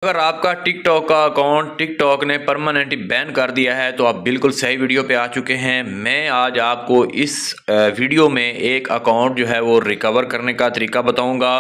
अगर आपका टिकटॉक का अकाउंट टिकटॉक ने परमानेंटली बैन कर दिया है तो आप बिल्कुल सही वीडियो पे आ चुके हैं। मैं आज आपको इस वीडियो में एक अकाउंट जो है वो रिकवर करने का तरीका बताऊंगा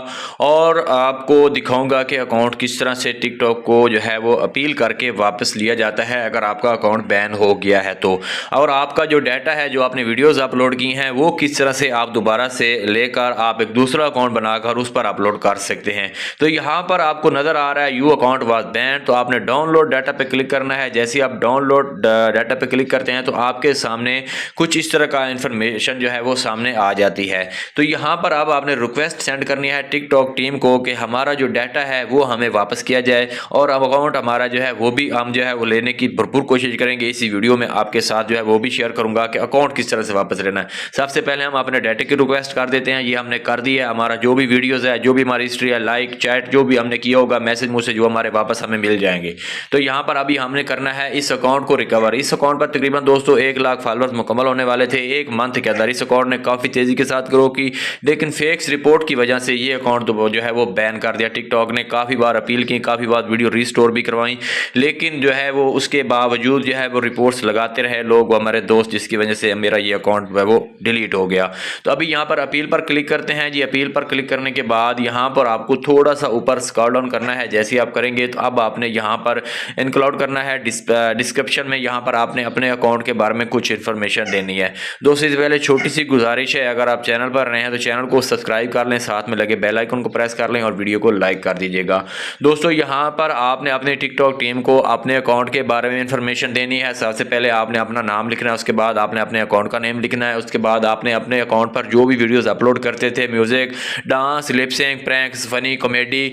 और आपको दिखाऊंगा कि अकाउंट किस तरह से टिकटॉक को जो है वो अपील करके वापस लिया जाता है अगर आपका अकाउंट बैन हो गया है तो। और आपका जो डाटा है, जो आपने वीडियोज़ अपलोड की हैं, वो किस तरह से आप दोबारा से लेकर आप एक दूसरा अकाउंट बनाकर उस पर अपलोड कर सकते हैं। तो यहाँ पर आपको नज़र आ रहा है यू अकाउंट वाज बैन, तो आपने डाउनलोड डाटा पे क्लिक करना है। जैसे ही आप डाउनलोड डाटा पे क्लिक करते हैं तो आपके सामने कुछ इस तरह का इंफॉर्मेशन जो है वो सामने आ जाती है। तो यहाँ पर अब आपने रिक्वेस्ट सेंड करनी है टिकटॉक टीम को कि हमारा जो डाटा है वो हमें वापस किया जाए और अब अकाउंट हमारा जो है वो भी हम जो है वो लेने की भरपूर कोशिश करेंगे। इसी वीडियो में आपके साथ जो है वो भी शेयर करूंगा कि अकाउंट किस तरह से वापस लेना है। सबसे पहले हम अपने डाटा की रिक्वेस्ट कर देते हैं। ये हमने कर दी है। हमारा जो भी वीडियोज़ है, जो भी हमारी हिस्ट्री है, लाइक चैट जो भी हमने किया होगा, मैसेज मुझसे जो हमारे वापस हमें मिल जाएंगे। तो यहाँ पर अभी हमने करना है इस अकाउंट को रिकवर। इस अकाउंट पर तकरीबन दोस्तों 1 लाख फॉलोअर्स मुकम्मल होने वाले थे एक मंथ के अंदर। इस अकाउंट ने काफ़ी तेज़ी के साथ ग्रो की, लेकिन फेक्स रिपोर्ट की वजह से ये अकाउंट जो है वो बैन कर दिया। टिकटॉक ने काफ़ी बार अपील की, काफ़ी बार वीडियो रिस्टोर भी करवाई, लेकिन जो है वो उसके बावजूद जो है वो रिपोर्ट्स लगाते रहे लोग, हमारे दोस्त, जिसकी वजह से मेरा ये अकाउंट है वो डिलीट हो गया। तो अभी यहाँ पर अपील पर क्लिक करते हैं जी। अपील पर क्लिक करने के बाद यहाँ पर आपको थोड़ा सा ऊपर स्क्रॉल डाउन करना है। जैसे ही आप करेंगे तो अब आपने यहाँ पर इंक्लूड करना है डिस्क्रिप्शन में। यहाँ पर आपने अपने अकाउंट के बारे में कुछ इन्फॉर्मेशन देनी है। दोस्तों इससे पहले छोटी सी गुजारिश है, अगर आप चैनल पर रहे हैं तो चैनल को सब्सक्राइब कर लें, साथ में लगे बेल आइकन को प्रेस कर लें और वीडियो को लाइक कर दीजिएगा। दोस्तों यहाँ पर आपने अपने टिकटॉक टीम को अपने अकाउंट के बारे में इंफॉर्मेशन देनी है। सबसे पहले आपने अपना नाम लिखना है, उसके बाद आपने अपने अकाउंट का नेम लिखना है, उसके बाद आपने अपने अकाउंट पर जो भी वीडियोस अपलोड करते थे, music, dance, lip sync, pranks, funny, comedy,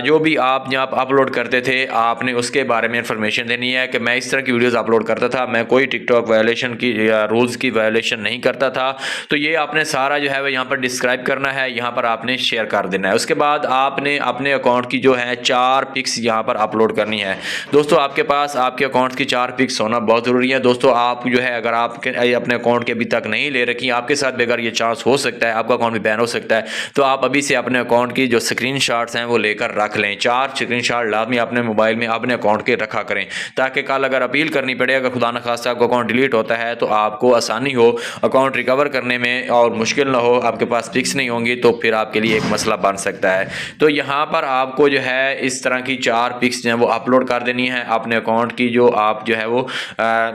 जो भी आप यहाँ अपलोड करते थे, आपने उसके बारे में इंफॉर्मेशन देनी है कि मैं इस तरह की वीडियोस अपलोड करता था, मैं कोई टिकटॉक वायलेशन की या रूल्स की वायलेशन नहीं करता था। तो ये आपने सारा जो है वो यहाँ पर डिस्क्राइब करना है, यहाँ पर आपने शेयर कर देना है। उसके बाद आपने अपने अकाउंट की जो है 4 पिक्स यहाँ पर अपलोड करनी है। दोस्तों आपके पास आपके अकाउंट की 4 पिक्स होना बहुत ज़रूरी है। दोस्तों आप जो है अगर आपके अपने अकाउंट के अभी तक नहीं ले रखी, आपके साथ भी अगर ये चांस हो सकता है, आपका अकाउंट भी बैन हो सकता है, तो आप अभी से अपने अकाउंट की जो स्क्रीनशॉट्स हैं वो लेकर रख लें। 4 स्क्रीनशॉट लाजमी अपने मोबाइल में अपने अकाउंट के रखा करें, ताकि कल अगर अपील करनी पड़े, अगर खुदा न खास्ता आपका अकाउंट डिलीट होता है तो आपको आसानी हो अकाउंट रिकवर करने में और मुश्किल ना हो। आपके पास पिक्स नहीं होंगी तो फिर आपके लिए एक मसला बन सकता है। तो यहाँ पर आपको जो है इस तरह की 4 पिक्स जो है वो अपलोड कर देनी है अपने अकाउंट की, जो आप जो है वो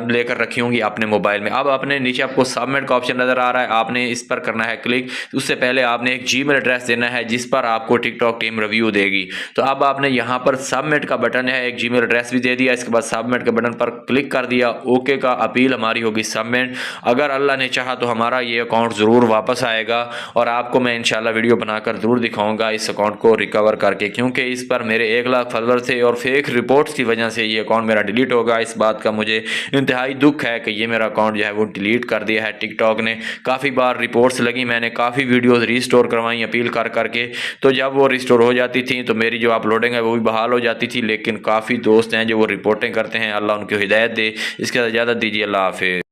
लेकर रखी होंगी अपने मोबाइल में। अब अपने नीचे आपको सबमिट का ऑप्शन नज़र आ रहा है, आपने इस पर करना है क्लिक। उससे पहले आपने एक जीमेल एड्रेस देना है जिस पर आपको टिकटॉक टीम रिव्यू देगी। तो अब आपने यहाँ पर सबमिट का बटन है, एक जीमेल एड्रेस भी दे दिया, इसके बाद सबमिट के बटन पर क्लिक कर दिया। ओके का अपील हमारी होगी सबमिट। अगर अल्लाह ने चाहा तो हमारा ये अकाउंट ज़रूर वापस आएगा और आपको मैं इंशाल्लाह वीडियो बनाकर ज़रूर दिखाऊंगा इस अकाउंट को रिकवर करके, क्योंकि इस पर मेरे 1 लाख फॉलोअर थे और फेक रिपोर्ट्स की वजह से ये अकाउंट मेरा डिलीट होगा। इस बात का मुझे इंतहाई दुख है कि ये मेरा अकाउंट जो है वो डिलीट कर दिया है टिकटॉक ने। काफ़ी बार रिपोर्ट्स लगी, मैंने काफ़ी वीडियोज़ रिस्टोर करवाई अपील कर करके, तो जब वो रिस्टोर हो जाती थी तो मेरी जो अपलोडिंग है वो भी बहाल हो जाती थी। लेकिन काफ़ी दोस्त हैं जो वो रिपोर्टिंग करते हैं, अल्लाह उनको हिदायत दे। इसके साथ इजाज़त दीजिए, अल्लाह हाफिज़।